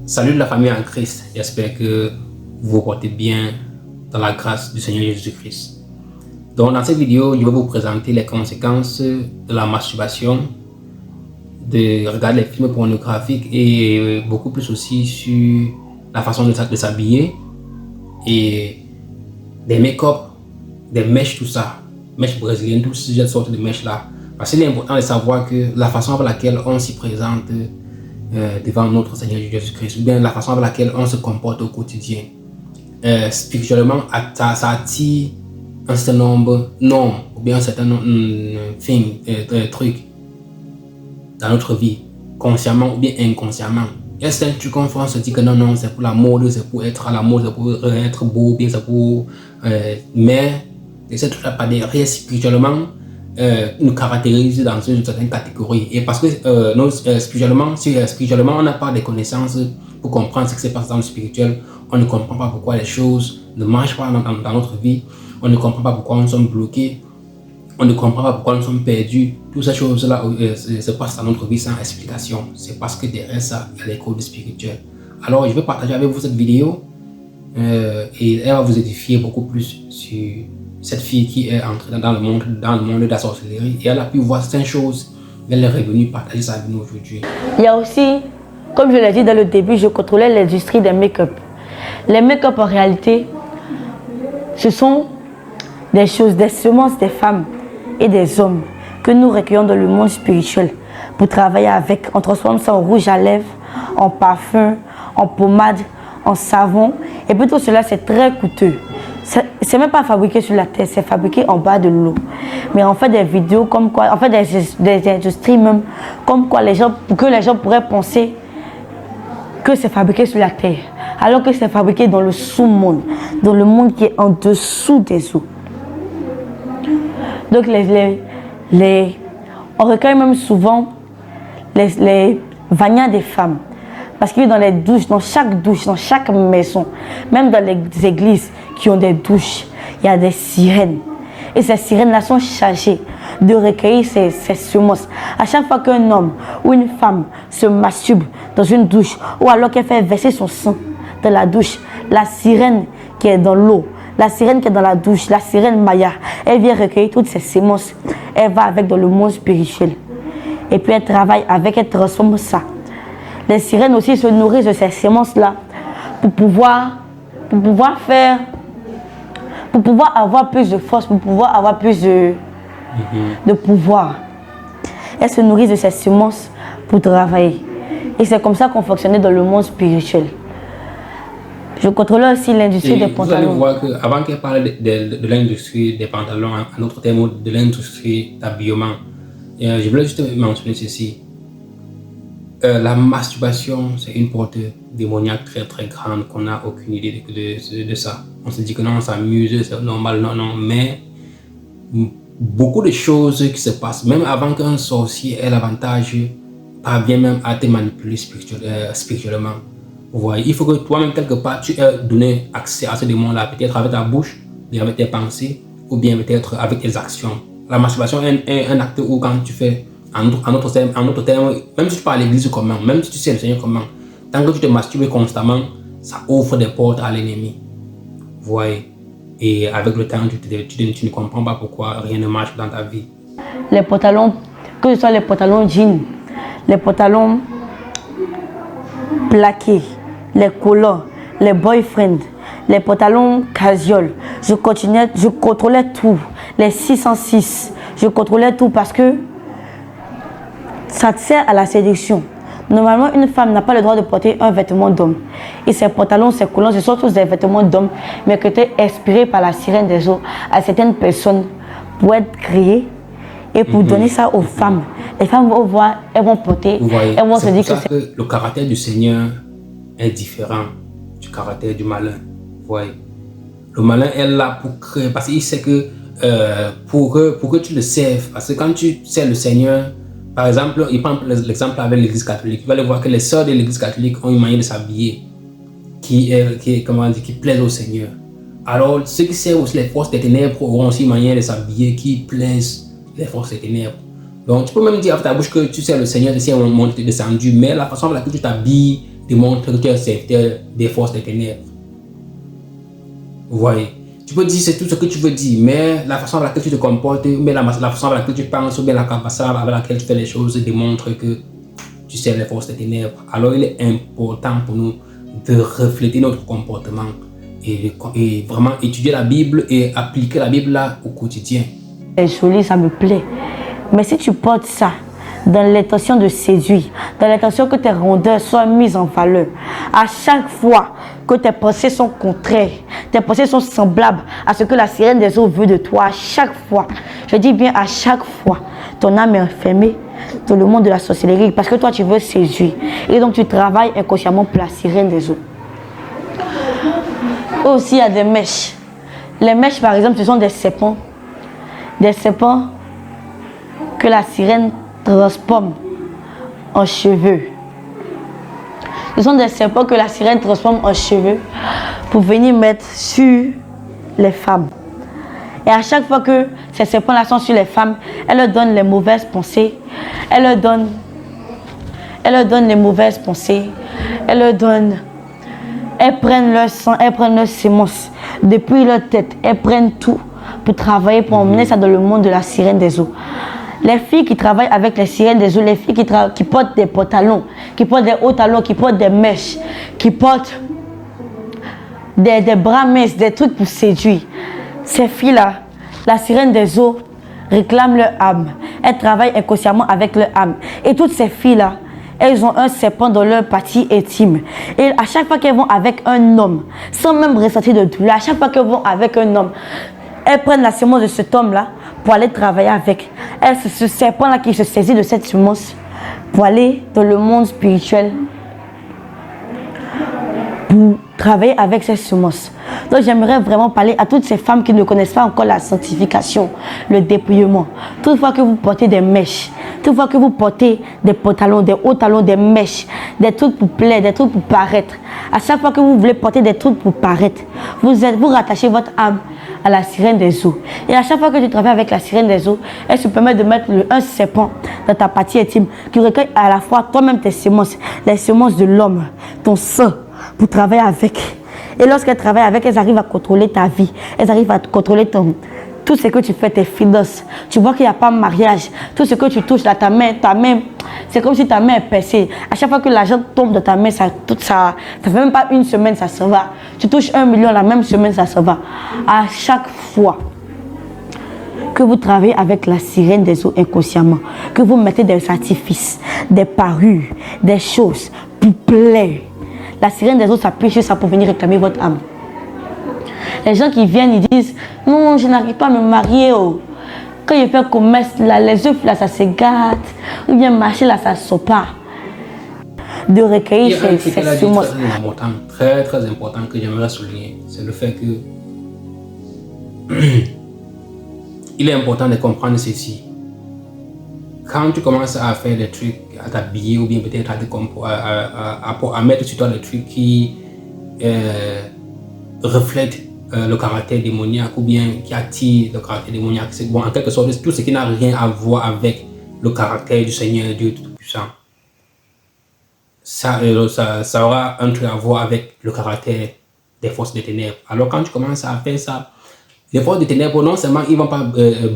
Salut de la famille en Christ, j'espère que vous vous portez bien dans la grâce du Seigneur Jésus-Christ. Donc dans cette vidéo, je vais vous présenter les conséquences de la masturbation, de regarder les films pornographiques et beaucoup plus aussi sur la façon de s'habiller et des make-up, des mèches, tout ça, mèches brésiliennes, toutes ces sortes de mèches là. Parce qu'il est important de savoir que la façon avec laquelle on s'y présente devant notre Seigneur Jésus-Christ, ou bien la façon avec laquelle on se comporte au quotidien, spirituellement, ça attire un certain nombre de normes, ou bien un certain nombre de trucs dans notre vie, consciemment ou bien inconsciemment. Il y a certains trucs qu'on se dit que non, c'est pour la mode, c'est pour être à la mode, c'est pour être beau, bien c'est pour... mais ces trucs-là, pas derrière, spirituellement, nous caractérise dans une certaine catégorie. Et parce que spirituellement, on n'a pas de connaissances pour comprendre ce qui se passe dans le spirituel. On ne comprend pas pourquoi les choses ne marchent pas dans notre vie. On ne comprend pas pourquoi nous sommes bloqués. On ne comprend pas pourquoi nous sommes perdus. Toutes ces choses-là se passent dans notre vie sans explication. C'est parce que derrière ça, il y a les codes spirituels. Alors, je vais partager avec vous cette vidéo et elle va vous édifier beaucoup plus sur cette fille qui est entrée dans le monde de la sorcellerie et elle a pu voir certaines choses. Elle est revenue partager ça avec nous aujourd'hui. Il y a aussi, comme je l'ai dit dans le début, je contrôlais l'industrie des make-up. Les make-up en réalité, ce sont des choses, des semences des femmes et des hommes que nous recueillons dans le monde spirituel pour travailler avec. On transforme ça en rouge à lèvres, en parfum, en pommade, en savon. Et puis tout cela, c'est très coûteux. C'est même pas fabriqué sur la terre, c'est fabriqué en bas de l'eau. Mais on fait des vidéos comme quoi, on fait des industries même, comme quoi les gens pourraient penser que c'est fabriqué sur la terre, alors que c'est fabriqué dans le sous-monde, dans le monde qui est en dessous des eaux. Donc on recueille même souvent les vagins des femmes. Parce que dans les douches, dans chaque maison, même dans les églises qui ont des douches, il y a des sirènes. Et ces sirènes-là sont chargées de recueillir ces semences. À chaque fois qu'un homme ou une femme se masturbe dans une douche, ou alors qu'elle fait verser son sang dans la douche, la sirène qui est dans l'eau, la sirène qui est dans la douche, la sirène Maya, elle vient recueillir toutes ces semences. Elle va avec dans le monde spirituel. Et puis elle travaille avec, elle transforme ça. Les sirènes aussi se nourrissent de ces semences-là pour pouvoir avoir plus de force, pour pouvoir avoir plus de pouvoir. Elles se nourrissent de ces semences pour travailler. Et c'est comme ça qu'on fonctionnait dans le monde spirituel. Je contrôlais aussi l'industrie des pantalons. Vous allez voir qu'avant qu'elle parle de l'industrie des pantalons, en d'autres termes, de l'industrie d'habillement, je voulais juste mentionner ceci. La masturbation, c'est une porte démoniaque très très grande qu'on n'a aucune idée de ça. On se dit que non, on s'amuse, c'est normal, non, mais beaucoup de choses qui se passent, même avant qu'un sorcier ait l'avantage, parvient même à te manipuler spirituellement. Vous voyez, il faut que toi-même, quelque part, tu aies donné accès à ce démon-là, peut-être avec ta bouche, bien avec tes pensées, ou bien peut-être avec tes actions. La masturbation est un acte où quand tu fais, en autre terme, même si tu parles à l'église comment, même si tu sais le Seigneur comment, tant que tu te masturbes constamment, ça ouvre des portes à l'ennemi. Vous voyez, et avec le temps, tu ne comprends pas pourquoi rien ne marche dans ta vie. Les pantalons, que ce soit les pantalons jeans, les pantalons plaqués, les collants, les boyfriends, les pantalons casual, je contrôlais tout. Les 606, je contrôlais tout parce que ça sert à la séduction. Normalement, une femme n'a pas le droit de porter un vêtement d'homme. Et ces pantalons, ces collants, ce sont tous des vêtements d'homme, mais qui étaient inspirés par la sirène des eaux à certaines personnes pour être créées et pour donner ça aux femmes. Les femmes vont voir, elles vont porter, elles vont se dire que c'est... Le caractère du Seigneur est différent du caractère du malin. Vous voyez. Le malin est là pour créer, parce qu'il sait que pour que tu le serves, parce que quand tu sers le Seigneur, par exemple, il prend l'exemple avec l'église catholique, il va le voir que les sœurs de l'église catholique ont une manière de s'habiller qui plaise au Seigneur. Alors, ceux qui servent aussi les forces des ténèbres auront aussi une manière de s'habiller qui plaise les forces des ténèbres. Donc, tu peux même dire avec ta bouche que tu sers le Seigneur, le Seigneur est descendu, mais la façon avec laquelle tu t'habilles démontre que tu es un serviteur des forces des ténèbres. Vous voyez? Tu peux dire c'est tout ce que tu veux dire, mais la façon avec laquelle tu te comportes, mais la façon avec laquelle tu penses, ou bien la façon avec laquelle tu fais les choses démontre que tu sers les forces des ténèbres. Alors il est important pour nous de refléter notre comportement et vraiment étudier la Bible et appliquer la Bible là au quotidien. C'est joli, ça me plaît. Mais si tu portes ça dans l'intention de séduire, dans l'intention que tes rondeurs soient mises en valeur, à chaque fois que tes pensées sont contraires, tes pensées sont semblables à ce que la sirène des eaux veut de toi, à chaque fois, je dis bien à chaque fois, ton âme est enfermée dans le monde de la sorcellerie parce que toi tu veux séduire et donc tu travailles inconsciemment pour la sirène des eaux. Aussi il y a des mèches. Les mèches par exemple ce sont des serpents que la sirène transforme en cheveux. Ce sont des serpents que la sirène transforme en cheveux pour venir mettre sur les femmes. Et à chaque fois que ces serpents-là sont sur les femmes, elle leur donne les mauvaises pensées. Elle leur donne les mauvaises pensées. Elles prennent leur sang, elles prennent leurs semences depuis leur tête. Elles prennent tout pour travailler, pour emmener ça dans le monde de la sirène des eaux. Les filles qui travaillent avec les sirènes des eaux, les filles qui portent des pantalons, qui portent des hauts talons, qui portent des mèches, qui portent des bras minces, des trucs pour séduire. Ces filles-là, la sirène des eaux réclame leur âme. Elles travaillent inconsciemment avec leur âme. Et toutes ces filles-là, elles ont un serpent dans leur partie intime. Et à chaque fois qu'elles vont avec un homme, sans même ressentir de douleur, à chaque fois qu'elles vont avec un homme, elles prennent la semence de cet homme-là pour aller travailler avec. C'est ce serpent-là qui se saisit de cette semence pour aller dans le monde spirituel, pour travailler avec ces semences. Donc j'aimerais vraiment parler à toutes ces femmes qui ne connaissent pas encore la sanctification, le dépouillement. Toutefois que vous portez des mèches, toutefois que vous portez des pantalons, des hauts talons, des mèches, des trucs pour plaire, des trucs pour paraître. À chaque fois que vous voulez porter des trucs pour paraître, vous rattachez votre âme à la sirène des eaux. Et à chaque fois que tu travailles avec la sirène des eaux, elle se permet de mettre un serpent dans ta partie intime qui recueille à la fois toi-même tes semences, les semences de l'homme, ton sang, pour travailler avec. Et lorsqu'elles travaillent avec, elles arrivent à contrôler ta vie. Elles arrivent à contrôler tout ce que tu fais, tes finances. Tu vois qu'il n'y a pas de mariage. Tout ce que tu touches, là, ta main, c'est comme si ta main est percée. À chaque fois que l'argent tombe dans ta main, ça fait même pas une semaine, ça se va. Tu touches 1 million, la même semaine, ça se va. À chaque fois que vous travaillez avec la sirène des eaux inconsciemment, que vous mettez des artifices, des parures, des choses pour plaire, la sirène des eaux s'appuie sur ça pour venir réclamer votre âme. Les gens qui viennent, ils disent « Non, je n'arrive pas à me marier. Oh. Quand je fais commerce, là, les œufs, là, ça se gâte. Ou bien marcher, là, ça ne sort pas. » De recueillir ces semences. Très, très important que j'aimerais souligner, c'est le fait que il est important de comprendre ceci. Quand tu commences à faire des trucs, à t'habiller ou bien peut-être à mettre sur toi des trucs qui reflètent le caractère démoniaque ou bien qui attirent le caractère démoniaque, c'est bon, en quelque sorte tout ce qui n'a rien à voir avec le caractère du Seigneur Dieu Tout-Puissant. Ça aura un truc à voir avec le caractère des forces des ténèbres. Alors quand tu commences à faire ça, les forces des ténèbres, non seulement ils ne vont pas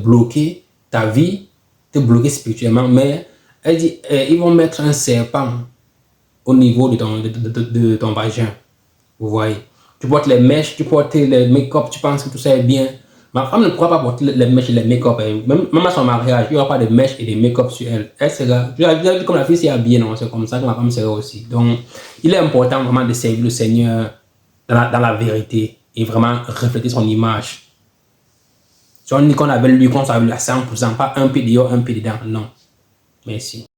bloquer ta vie, te bloquer spirituellement, mais elle dit, ils vont mettre un serpent au niveau de ton vagin. Vous voyez, tu portes les mèches, tu portes les make-up, tu penses que tout ça est bien. Ma femme ne pourra pas porter les mèches et les make-up. Même à son mariage, il n'y aura pas de mèches et de make-up sur elle. Elle sera, comme la fille s'est habillée, non, c'est comme ça que ma femme sera aussi. Donc, il est important vraiment de servir le Seigneur dans la vérité et vraiment refléter son image. Si on dit qu'on avait lu, qu'on savait à 100%, pas un peu dehors, un peu dedans, non. Merci.